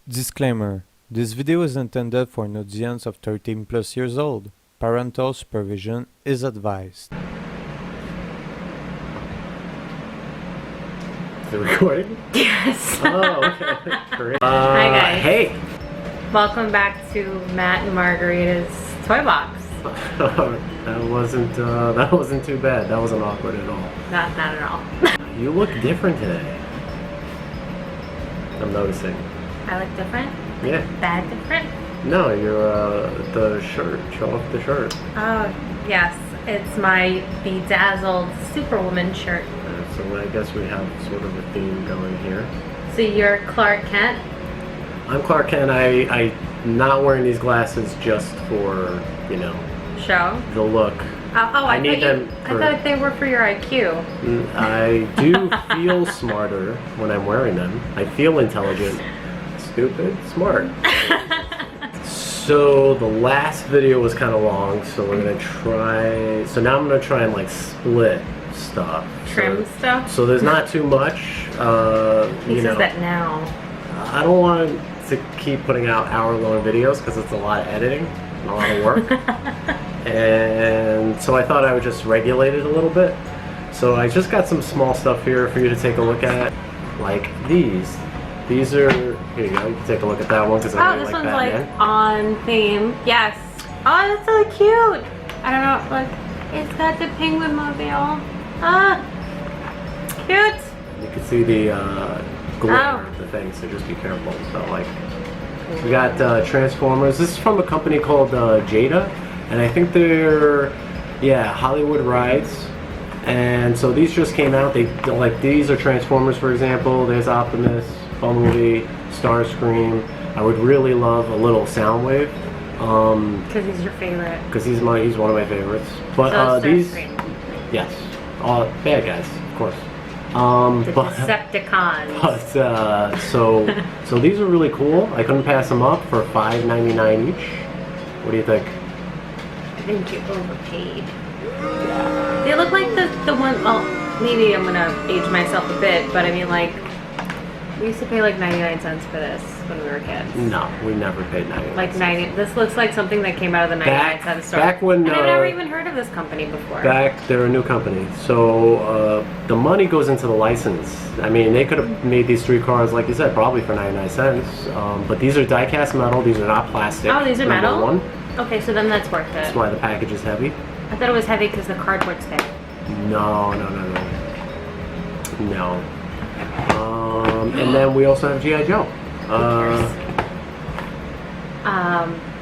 Disclaimer: this video is intended for an audience of 13 plus years old. Parental supervision is advised. Is it recording? Yes. Oh, okay. Great. Hi guys. Hey. Welcome back to Matt and Margarita's toy box. that wasn't too bad. That wasn't awkward at all. Not at all. You look different today. I'm noticing. I look different? Yeah. Bad different? No, you're the shirt. Show off the shirt. Oh, yes. It's my bedazzled Superwoman shirt. So I guess we have sort of a theme going here. So you're Clark Kent? I'm Clark Kent. I'm not wearing these glasses just for, you know, Show? the look. I need them I thought they were for your IQ. I do feel smarter when I'm wearing them. I feel intelligent, stupid, smart. So the last video was kind of long, so we're gonna try. So now I'm gonna try and like split stuff. Trim stuff? So there's not too much. He you says know, that now. I don't want to keep putting out hour-long videos because it's a lot of editing and a lot of work. And so I thought I would just regulate it a little bit. So I just got some small stuff here for you to take a look at, like these. These are, here you go, you can take a look at that one because I really this like one's Batman. like on theme. Yes. Oh, that's so cute. I don't know, look, it's got the penguin mobile. Ah, cute. You can see the glitter of the thing, so just be careful. So like, we got Transformers. This is from a company called Jada, and I think they're, yeah, Hollywood Rides. And so these just came out. They like, these are Transformers, for example. There's Optimus, Bumblebee, Starscream. I would really love a little Soundwave. Because he's your favorite. Because he's one of my favorites. But So these, Starscream. yes, all bad guys, of course. The Decepticons. But so these are really cool. I couldn't pass them up for $5.99 each. What do you think? I think you overpaid. They look like the one. Well, maybe I'm gonna age myself a bit, but I mean, like, we used to pay like 99 cents for this when we were kids. No, we never paid 99 Like cents. 90. This looks like something that came out of the 99 cent store. Back when, and I've never even heard of this company before. They're a new company, so the money goes into the license. I mean, they could have made these three cars, like you said, probably for 99 cents. But these are die-cast metal. These are not plastic. Oh, these are metal? One. Okay, so then that's worth it. That's why the package is heavy. I thought it was heavy because the cardboard's thick. No. And then we also have G.I. Joe.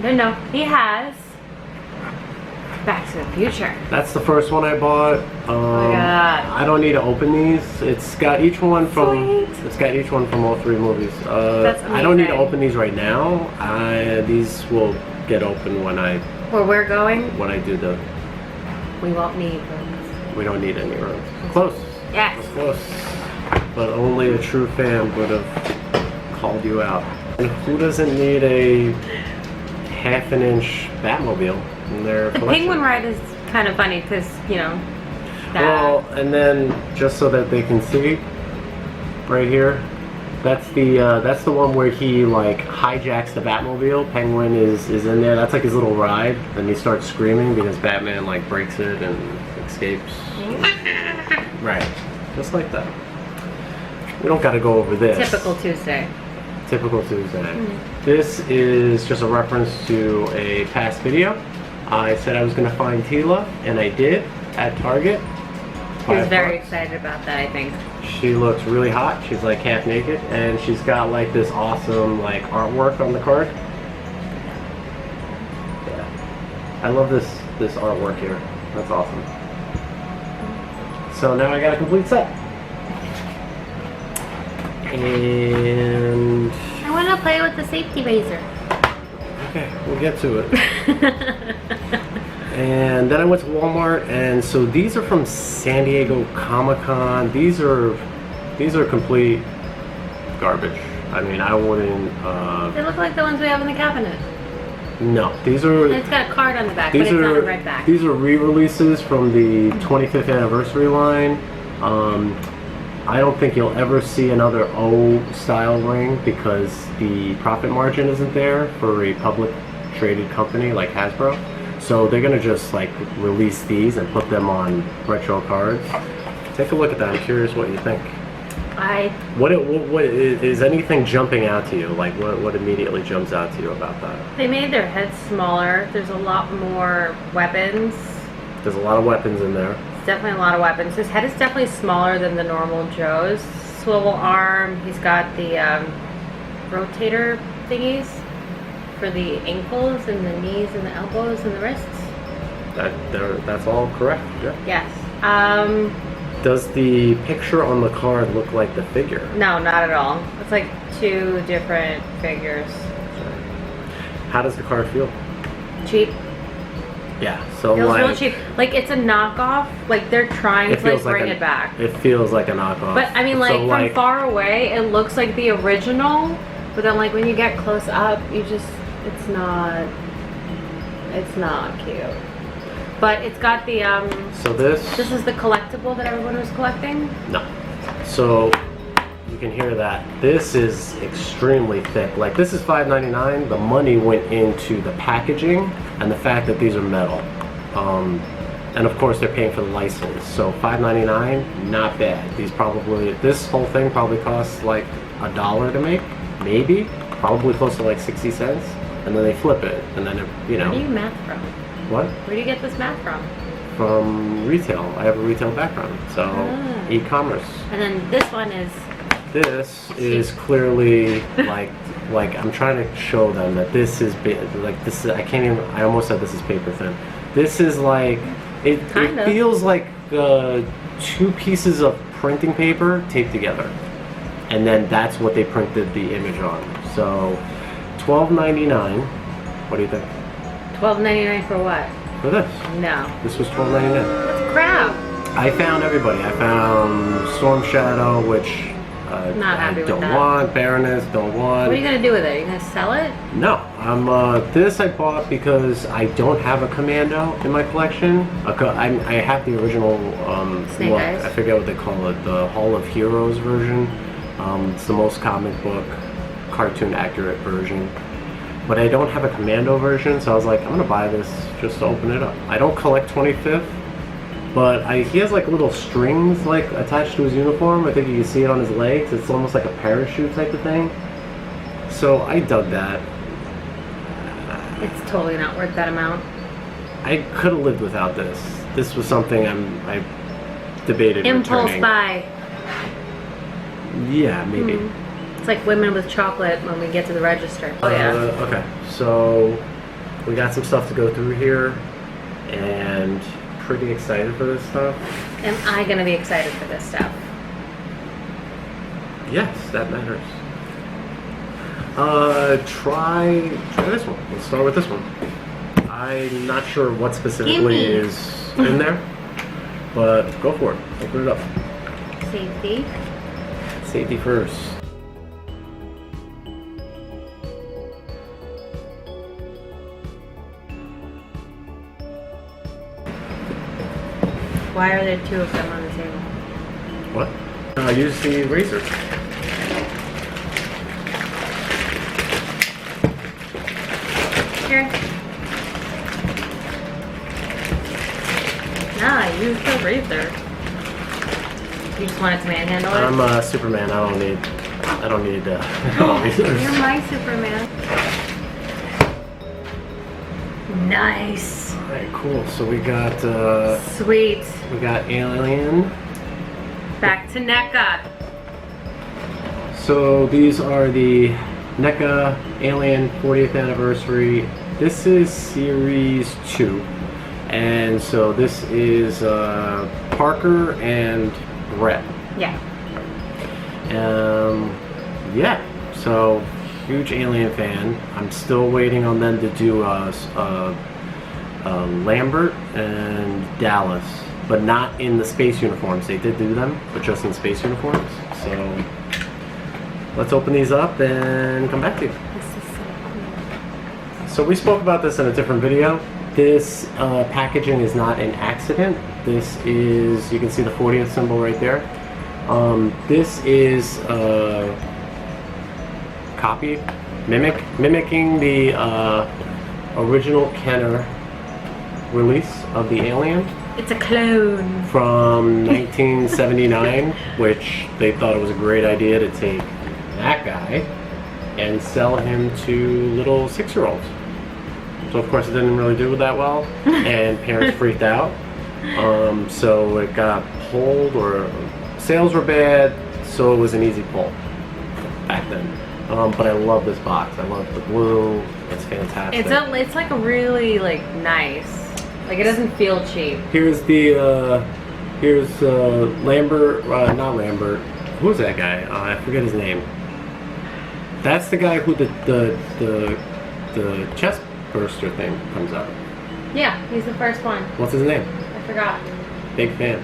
No, he has Back to the Future. That's the first one I bought. Oh my God. I don't need to open these. It's got each one from. Sweet. It's got each one from all three movies. That's I don't need to amazing. open these right now. These will get open when I Where we're going, do the. we won't need rooms. We don't need any rooms. Close. Yes. It's close. But only a true fan would have called you out. And who doesn't need a half-an-inch Batmobile in their The collection? penguin ride is kind of funny because, you know, that. Well, and then just so that they can see, right here, that's the one where he like hijacks the Batmobile. Penguin is in there. That's like his little ride, and he starts screaming because Batman like breaks it and escapes. Right, just like that. We don't got to go over this. Typical Tuesday. Typical Tuesday. This is just a reference to a past video. I said I was going to find Tila, and I did at Target. He was very $5. excited about that, I think. She looks really hot. She's like half naked, and she's got like this awesome like artwork on the card. Yeah, I love this artwork here. That's awesome. So now I got a complete set. And I want to play with the safety razor. okay, we'll get to it. And then I went to Walmart, and so these are from San Diego Comic-Con. These are complete garbage. I mean, I wouldn't. They look like the ones we have in the cabinet. No, these are. And it's got a card on the back, but it's not a red back. These are re-releases from the 25th anniversary line. I don't think you'll ever see another O style ring because the profit margin isn't there for a public traded company like Hasbro. So they're gonna just like release these and put them on retro cards. Take a look at that. I'm curious what you think. What is anything jumping out to you? Like what immediately jumps out to you about that? They made their heads smaller. There's a lot more weapons. There's a lot of weapons in there. It's definitely a lot of weapons. His head is definitely smaller than the normal Joe's. Swivel arm. He's got the rotator thingies for the ankles and the knees and the elbows and the wrists. That's all correct. Yeah. Yes. Does the picture on the card look like the figure? No, not at all. It's like two different figures. How does the card feel? Cheap. Yeah, so Feels like real cheap. Like it's a knockoff. Like they're trying to like bring it back. It feels like a knockoff. But I mean, like so, from far away, it looks like the original. But then, like when you get close up, it's not cute. But it's got the So this is the collectible that everyone was collecting? No. So you can hear that. This is extremely thick. Like this is $5.99. The money went into the packaging and the fact that these are metal. And of course they're paying for the license. So $5.99, not bad. This whole thing probably costs like $1 to make, maybe. Probably close to like 60 cents. And then they flip it, and then you know. Where do you math from? What? Where do you get this math from? From retail. I have a retail background, so e-commerce. And then this one is. This is clearly like I'm trying to show them that this is like this is. I can't even. I almost said this is paper thin. This is like it feels like 2 pieces of printing paper taped together, and then that's what they printed the image on. So $12.99. What do you think? $12.99 for what? For this. No. This was $12.99. That's crap. I found everybody. I found Storm Shadow, which Not happy I with don't that. want. Baroness, don't want. What are you gonna do with it? Are you gonna sell it? No. This I bought because I don't have a Commando in my collection. I have the original. Snake Eyes? I forget what they call it. The Hall of Heroes version. It's the most comic book, cartoon accurate version. But I don't have a Commando version, so I was like, I'm gonna buy this just to open it up. I don't collect 25th, but he has like little strings like attached to his uniform. I think you can see it on his legs. It's almost like a parachute type of thing. So I dug that. It's totally not worth that amount. I could have lived without this. This was something I debated Impulse returning. buy. Yeah, maybe. It's like women with chocolate when we get to the register. Oh yeah. Okay, so we got some stuff to go through here, and pretty excited for this stuff. Am I gonna be excited for this stuff? Yes, that matters. Try this one. Let's start with this one. I'm not sure what specifically is in there, but go for it. Open it up. Safety. Safety first. Why are there 2 of them on the table? What? Use the razor. Here. Nah, use the razor. You just want it to manhandle it? I'm Superman. I don't need razors. You're my Superman. Nice. Alright, cool. So we got Sweet. we got Alien. Back to NECA. So these are the NECA Alien 40th anniversary. This is series 2. And so this is Parker and Brett. Yeah. Yeah. So huge Alien fan. I'm still waiting on them to do Lambert and Dallas, but not in the space uniforms. They did do them, but just in space uniforms. So let's open these up and come back to you. This is so cool. So we spoke about this in a different video. This packaging is not an accident. This is, you can see the 40th symbol right there. This is mimicking the original Kenner release of the Alien. It's a clone. From 1979, which they thought it was a great idea to take that guy and sell him to little 6-year-olds. So of course it didn't really do that well, and parents freaked out. So it got pulled, or sales were bad, so it was an easy pull back then. But I love this box. I love the blue. It's fantastic. It's like a really like nice. Like it doesn't feel cheap. Here's the Lambert, not Lambert. Who's that guy? I forget his name. That's the guy who the chest burster thing comes out. Yeah, he's the first one. What's his name? I forgot. Big fan.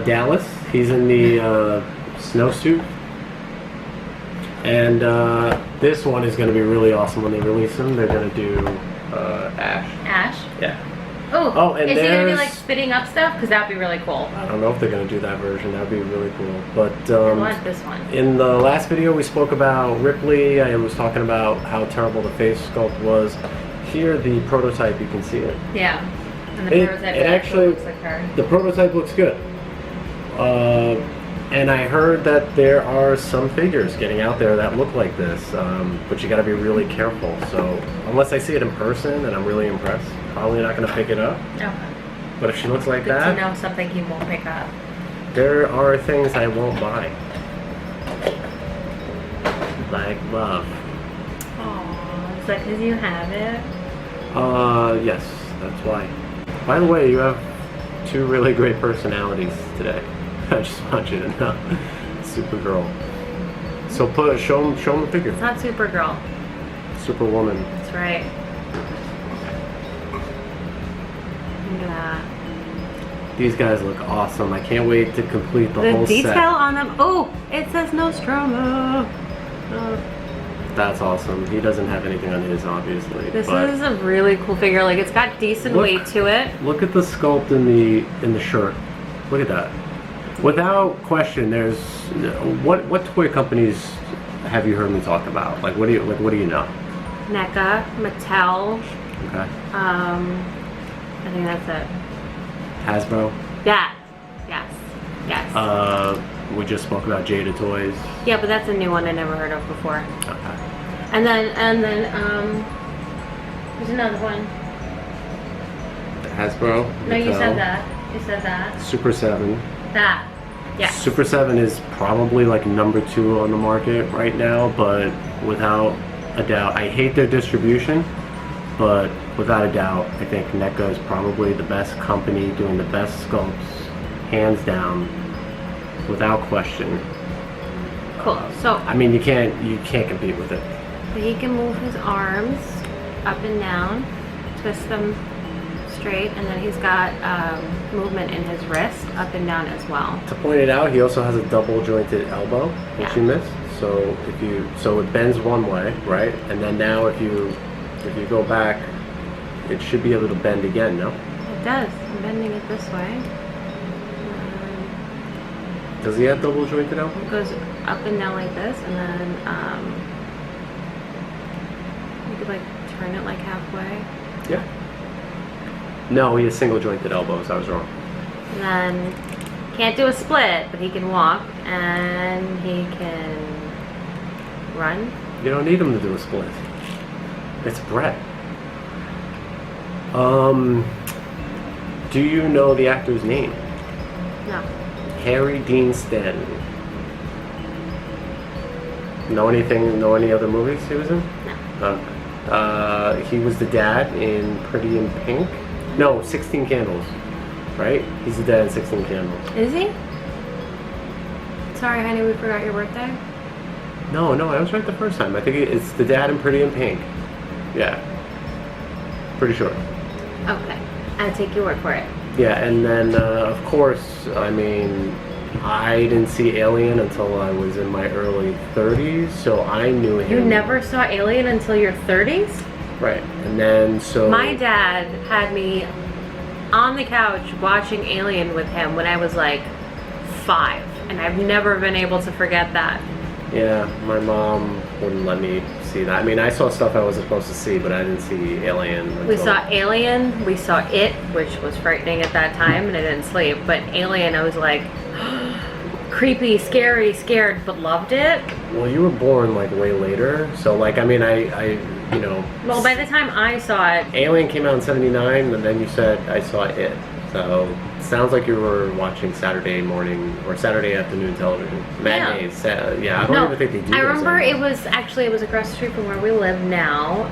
Dallas. He's in the snowsuit. And this one is going to be really awesome when they release him. They're going to do Ash. Ash? Yeah. Oh, and is he going to be there's- like spitting up stuff? Because that would be really cool. I don't know if they're going to do that version. That would be really cool. But I want this one. in the last video we spoke about Ripley. I was talking about how terrible the face sculpt was. Here, the prototype, you can see it. Yeah. And the prototype it actually looks like her. The prototype looks good. And I heard that there are some figures getting out there that look like this, but you got to be really careful. So unless I see it in person and I'm really impressed, probably not going to pick it up. Okay. But if she looks like Good that, to know something he won't pick up. there are things I won't buy. Like love. Aww, is that because you have it? Yes, that's why. By the way, you have 2 really great personalities today. I just want you to know. Supergirl. So show them the figure. It's not Supergirl. Superwoman. That's right. Look at that. These guys look awesome. I can't wait to complete the whole The detail set. on them. Oh, it says Nostromo. Oh. That's awesome. He doesn't have anything on his, obviously. This but is a really cool figure. Like it's got decent weight to it. Look at the sculpt in the shirt. Look at that. Without question, there's what toy companies have you heard me talk about? Like what do you know? NECA, Mattel. Okay. I think that's it. Hasbro. That. Yes. Yes. We just spoke about Jada Toys. Yeah, but that's a new one I never heard of before. Okay. And then there's another one. Hasbro. No, you Mattel, said that. You said that. Super 7. That. Yeah. Super 7 is probably like number 2 on the market right now, but without a doubt, I hate their distribution, but without a doubt, I think NECA is probably the best company doing the best sculpts, hands down, without question. Cool. So I mean, you can't compete with it. he can move his arms up and down, twist them straight, and then he's got movement in his wrist up and down as well. To point it out, he also has a double jointed elbow, which Yeah. you missed. So it bends one way, right? And then now if you go back, it should be able to bend again, no? It does. I'm bending it this way. Does he have double jointed elbow? It goes up and down like this, and then you could like turn it like halfway. Yeah. No, he has single jointed elbows. I was wrong. And then can't do a split, but he can walk and he can run. You don't need him to do a split. It's Brett. Do you know the actor's name? No. Harry Dean Stanton. Know any other movies he was in? No. Okay. He was the dad in Pretty in Pink. No, 16 Candles. Right? He's the dad in 16 Candles. Is he? Sorry, honey, we forgot your birthday. No, I was right the first time. I think it's the dad in Pretty in Pink. Yeah. Pretty sure. Okay. I'll take your word for it. Yeah, and then, of course, I mean, I didn't see Alien until I was in my early 30s, so I knew him. You never saw Alien until your 30s? Right, and then so... My dad had me on the couch watching Alien with him when I was like 5. and I've never been able to forget that. Yeah, my mom wouldn't let me see that. I mean, I saw stuff I wasn't supposed to see, but I didn't see Alien. We until- saw Alien, we saw It, which was frightening at that time, and I didn't sleep. But Alien, I was like, creepy, scary, scared, but loved it. Well, you were born like way later, so like, I mean, I you know. Well, by the time I saw it, Alien came out in '79, and then you said I saw It. So it sounds like you were watching Saturday morning or Saturday afternoon television. Matinees. Yeah, I don't even think they do. I those remember anymore. it was across the street from where we live now.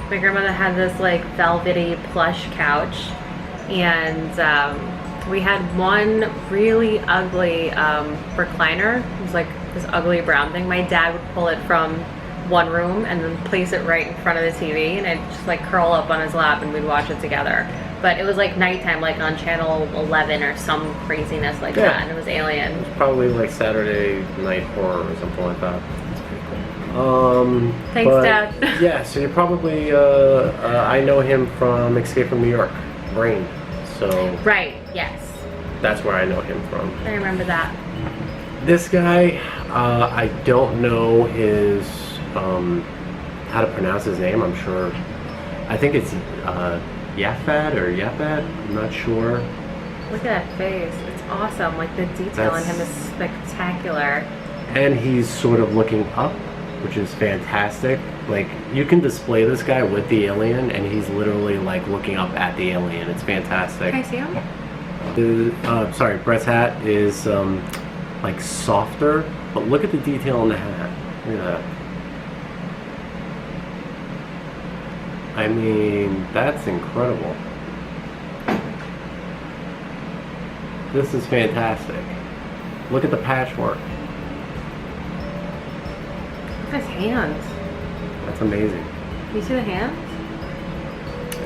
My grandmother had this like velvety plush couch, and we had one really ugly recliner. It was like this ugly brown thing. My dad would pull it from one room and then place it right in front of the TV, and I'd just like curl up on his lap and we'd watch it together. But it was like nighttime, like on channel 11 or some craziness like that, and it was Alien. Probably like Saturday Night Horror or something like that. That's pretty cool. Thanks, but, Dad. Yeah, so you probably, I know him from Escape from New York, Brain. So Right, yes. that's where I know him from. I remember that. This guy, I don't know his, how to pronounce his name. I'm sure, I think it's Yafad or Yapad, I'm not sure. Look at that face. It's awesome. Like the detail in him is spectacular. And he's sort of looking up, which is fantastic. Like, you can display this guy with the alien, and he's literally like looking up at the alien. It's fantastic. Can I see him? Sorry, Brett's hat is like softer, but look at the detail on the hat. Look at that. I mean, that's incredible. This is fantastic. Look at the patchwork. Look at his hands. That's amazing. You see the hands?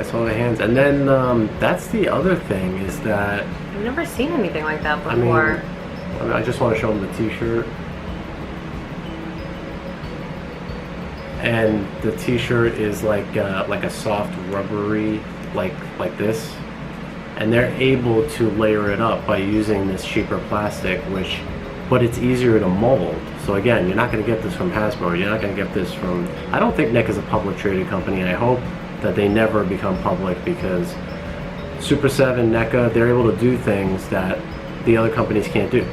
I saw the hands. And then that's the other thing is that, I've never seen anything like that I mean, before. I just want to show him the t-shirt. And the t-shirt is like a soft rubbery, like this. And they're able to layer it up by using this cheaper plastic, but it's easier to mold. So again, you're not going to get this from Hasbro. You're not going to get this from, I don't think Neca is a public traded company, and I hope that they never become public, because Super 7, Neca, they're able to do things that the other companies can't do.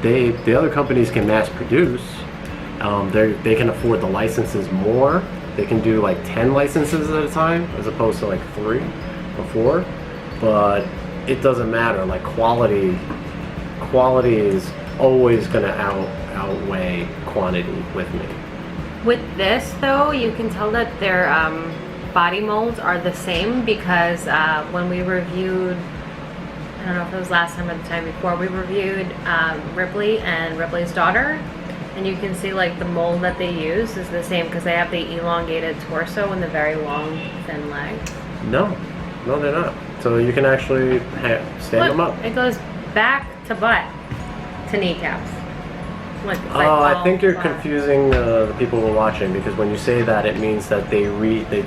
The other companies can mass produce. They can afford the licenses more. They can do like 10 licenses at a time as opposed to like 3 or 4. But it doesn't matter. Like quality is always going to outweigh quantity with me. With this though, you can tell that their body molds are the same, because when we reviewed, I don't know if it was last time or the time before, we reviewed Ripley and Ripley's daughter, and you can see like the mold that they use is the same, because they have the elongated torso and the very long thin legs. No, they're not. So you can actually stand them up. It goes back to butt to kneecaps. Like, it's like I all think you're flat. confusing the people who are watching, because when you say that, it means that they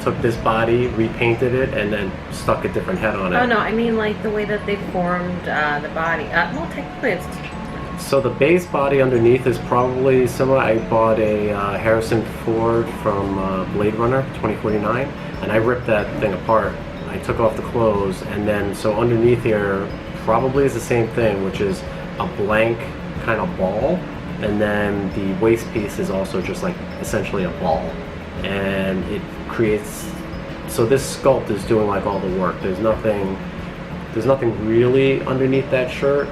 took this body, repainted it, and then stuck a different head on it. Oh no, I mean like the way that they formed the body. Well, technically it's... So the base body underneath is probably similar. I bought a Harrison Ford from Blade Runner 2049, and I ripped that thing apart. I took off the clothes, and then so underneath here probably is the same thing, which is a blank kind of ball, and then the waist piece is also just like essentially a ball, and it creates. So this sculpt is doing like all the work. There's nothing really underneath that shirt.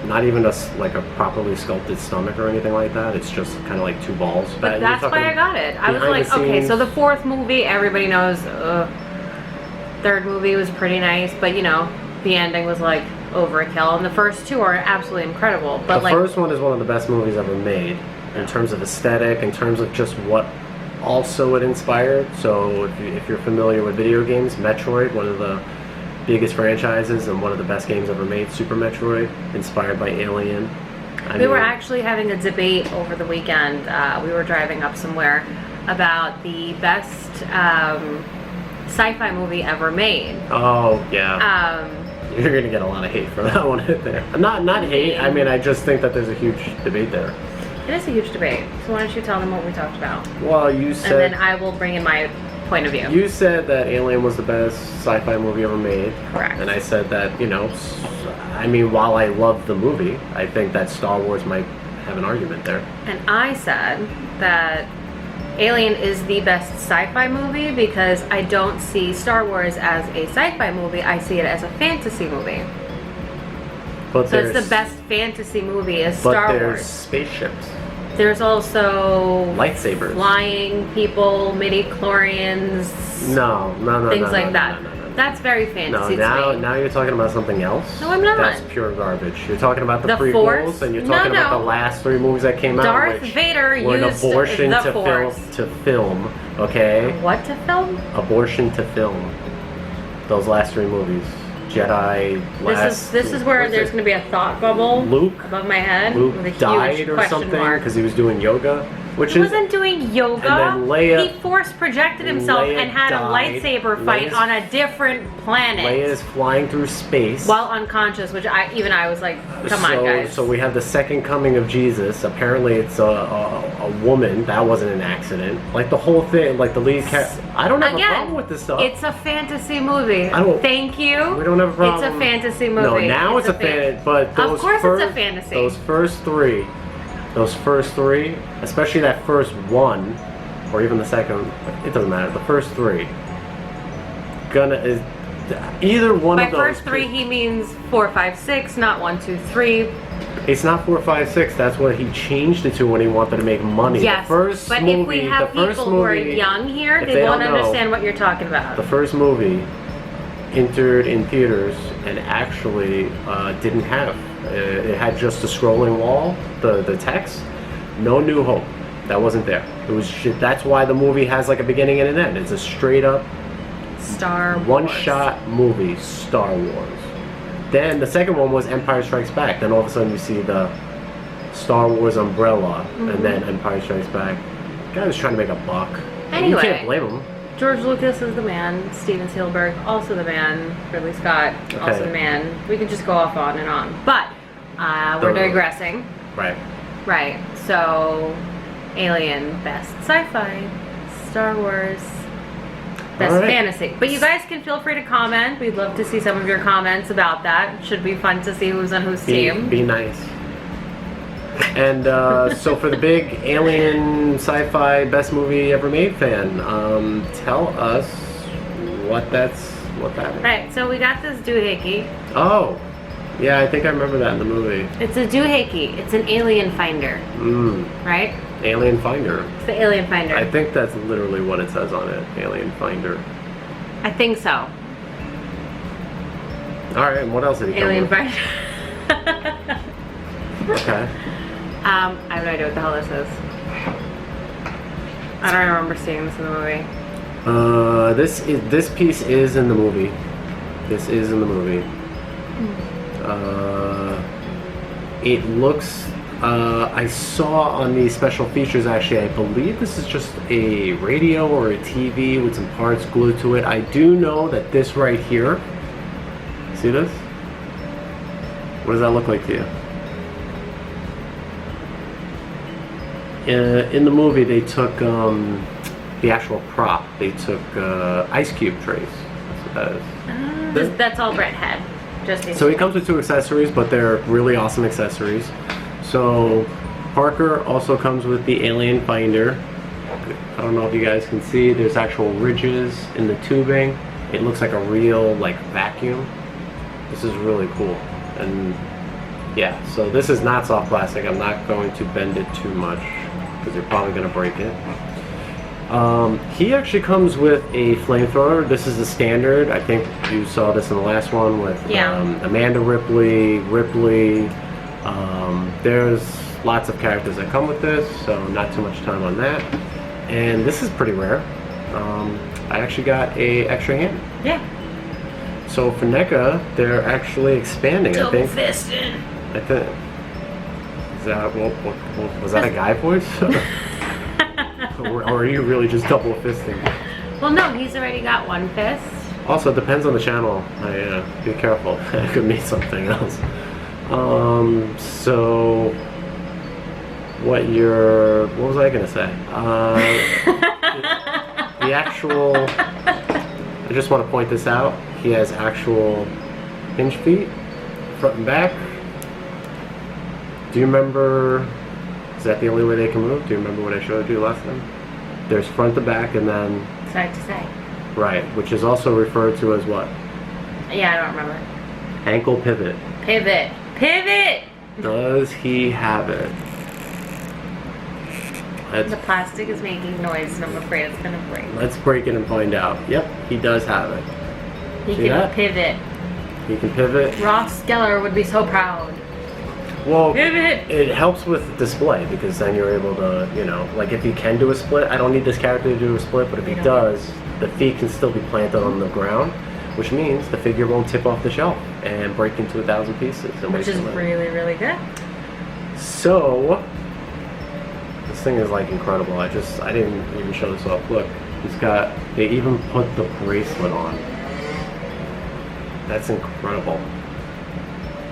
Not even like a properly sculpted stomach or anything like that. It's just kind of like two balls. But that's why I got it. I was like, okay, so the fourth movie, everybody knows. Third movie was pretty nice, but you know, the ending was like overkill. And the first two are absolutely incredible. But the first one is one of the best movies ever made in terms of aesthetic, in terms of just what also it inspired. So if you're familiar with video games, Metroid, one of the biggest franchises and one of the best games ever made, Super Metroid, inspired by Alien. We were actually having a debate over the weekend. We were driving up somewhere about the best sci-fi movie ever made. Oh yeah. you're gonna get a lot of hate for that one right there. Not hate. I mean, I just think that there's a huge debate there. It is a huge debate. So why don't you tell them what we talked about? Well, you said. And then I will bring in my point of view. You said that Alien was the best sci-fi movie ever made. Correct. And I said that, you know, I mean, while I love the movie, I think that Star Wars might have an argument there. And I said that Alien is the best sci-fi movie because I don't see Star Wars as a sci-fi movie. I see it as a fantasy movie. But So it's the best fantasy movie is Star there's Wars. spaceships. There's also Lightsabers. flying people, midi-chlorians, No, things like that. No. That's very No, fantasy now to me. now you're talking about something else. No, I'm not. That's pure garbage. You're talking about the The prequels, Force? and you're No, talking about no. the last 3 movies that came out, Darth which Vader were an used abortion the to Force. film. Okay, What to film? abortion to film. Those last 3 movies, Jedi. This is where what's there's it? going to be a thought bubble Luke? above my head Luke with a huge died or question something mark. because he was doing yoga, which He is wasn't doing yoga. And then Leia- he force projected himself Leia and had died. a lightsaber fight Leia's- on a different planet Leia is flying through space. while unconscious, which I was like, come on, guys. So we have the second coming of Jesus. Apparently, it's a woman. That wasn't an accident. Like the whole thing, like the lead character. I don't have a problem with this stuff. It's a fantasy movie. I don't- Thank you. We don't have a problem. It's a fantasy movie. No, now it's a fan. But those Of course first, it's a fantasy. Those first three, especially that first one, or even the second. It doesn't matter. The first 3. Either one By of those. first 3, he means 4, 5, 6, not 1, 2, 3. It's not 4, 5, 6. That's what he changed it to when he wanted to make money. Yes, The first but movie, if we have the first people who are movie, young here, if they won't don't know, understand what you're talking about. The first movie entered in theaters and actually didn't have. It had just a scrolling wall, the text. No New Hope. That wasn't there. It was shit. That's why the movie has like a beginning and an end. It's a straight up Star Wars. one-shot movie, Star Wars. Then the second one was Empire Strikes Back. Then all of a sudden you see the Star Wars umbrella, and then Empire Strikes Back. Guy was trying to make a buck. Anyway. You can't blame him. George Lucas is the man. Steven Spielberg, also the man. Ridley Scott, also Okay. the man. We could just go off on and on. But we're digressing. Right. Right. So, Alien, best sci-fi. Star Wars, best All right. fantasy. But you guys can feel free to comment. We'd love to see some of your comments about that. Should be fun to see who's on whose team. Be nice. And so for the big Alien sci-fi best movie ever made fan, tell us what that is. Right. So we got this doohickey. Oh, yeah, I think I remember that in the movie. It's a doohickey. It's an alien finder. Right? Alien Finder. It's the alien finder. I think that's literally what it says on it. Alien Finder. I think so. All right, and what else did he come Alien with? finder. Okay. I have no idea what the hell this is. I don't remember seeing this in the movie. This piece is in the movie. This is in the movie. It looks. I saw on the special features. Actually, I believe this is just a radio or a TV with some parts glued to it. I do know that this right here. See this? What does that look like to you? In the movie, they took the actual prop. They took ice cube trays. That's what that is. That's all Brett had. Just these So two. it comes with 2 accessories, but they're really awesome accessories. So Parker also comes with the Alien Finder. I don't know if you guys can see. There's actual ridges in the tubing. It looks like a real vacuum. This is really cool. And yeah, so this is not soft plastic. I'm not going to bend it too much because you're probably going to break it. He actually comes with a flamethrower. This is the standard. I think you saw this in the last one with Amanda Ripley. There's lots of characters that come with this, so not too much time on that. And this is pretty rare. I actually got a extra hand. Yeah. So for NECA, they're actually expanding. I think. Fisting. I think. Is that was that a guy voice? or are you really just double fisting? Well, no, he's already got one fist. Also, it depends on the channel. Be careful. It could mean something else. So, what was I gonna say? The actual, I just want to point this out. He has actual hinge feet, front and back. Do you remember, is that the only way they can move? Do you remember what I showed you last time? There's front to back and then Side to side. right, which is also referred to as what? Yeah, I don't remember. Ankle pivot. Pivot. Pivot! Does he have it? The plastic is making noise and I'm afraid it's gonna break. Let's break it and find out. Yep, he does have it. He See can that? pivot. He can pivot. Ross Geller would be so proud. Well, Pivot! it helps with display because then you're able to, you know, like if he can do a split, I don't need this character to do a split, but if he does, the feet can still be planted on the ground, which means the figure won't tip off the shelf and break into 1,000 pieces. Which is really, really good. So, this thing is like incredible. I didn't even show this off. Look, they even put the bracelet on. That's incredible.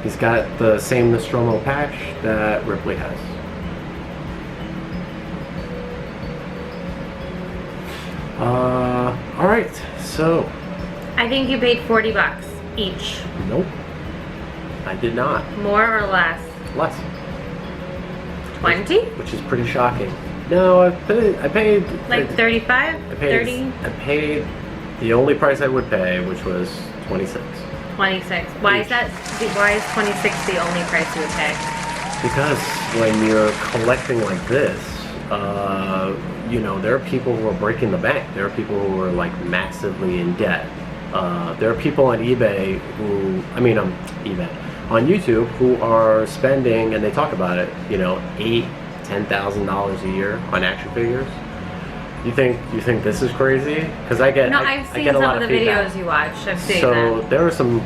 He's got the same Nostromo patch that Ripley has. Alright, so. I think you paid $40 each. Nope. I did not. More or less? Less. 20? Which is pretty shocking. No, I paid Like 35? I paid, 30? I paid the only price I would pay, which was 26. 26. Why is 26 the only price you would pay? Because when you're collecting like this, you know, there are people who are breaking the bank. There are people who are like massively in debt. There are people on eBay on YouTube who are spending, and they talk about it, you know, $8,000-$10,000 a year on action figures. You think this is crazy? Because I've seen some of the videos you watch. I've seen so that. there are some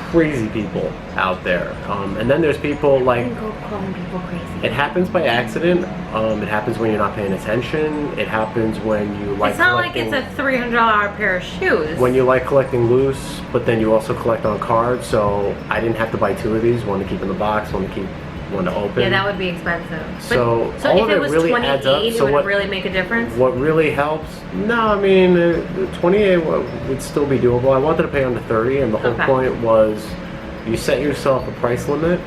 crazy people out there, and then there's people like. Go calling people crazy. It happens by accident. It happens when you're not paying attention. It happens when you like. It's not like it's a $300 pair of shoes. When you like collecting loose, but then you also collect on cards. So I didn't have to buy 2 of these. One to keep in the box. One to open. Yeah, that would be expensive. So all if of it was really 28, adds up. So it would what really make a difference? What really helps? No, I mean, 28 would still be doable. I wanted to pay under 30, and the whole point was you set yourself a price limit,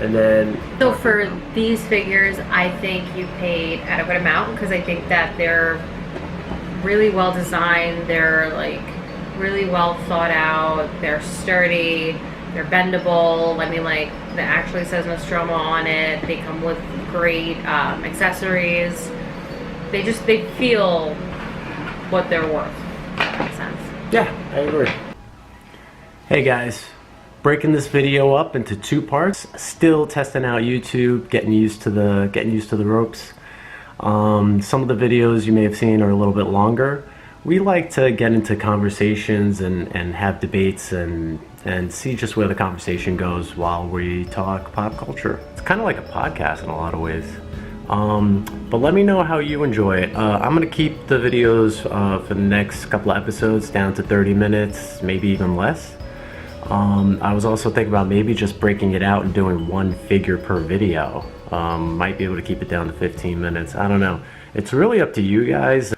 and then. So for these figures, I think you paid adequate amount because I think that they're really well designed. They're like really well thought out. They're sturdy. They're bendable. I mean, like, that actually says Nostromo on it. They come with great accessories. They feel what they're worth. That makes sense. Yeah, I agree. Hey guys, breaking this video up into 2 parts. Still testing out YouTube, getting used to the ropes. Some of the videos you may have seen are a little bit longer. We like to get into conversations and have debates and see just where the conversation goes while we talk pop culture. It's kind of like a podcast in a lot of ways. But let me know how you enjoy it. I'm going to keep the videos for the next couple of episodes down to 30 minutes, maybe even less. I was also thinking about maybe just breaking it out and doing 1 figure per video. Might be able to keep it down to 15 minutes. I don't know. It's really up to you guys.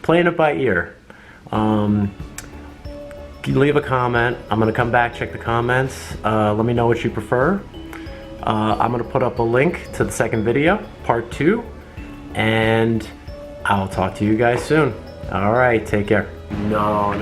Playing it by ear. Leave a comment. I'm going to come back, check the comments. Let me know what you prefer. I'm going to put up a link to the second video, part 2. And I'll talk to you guys soon. Alright, take care. No.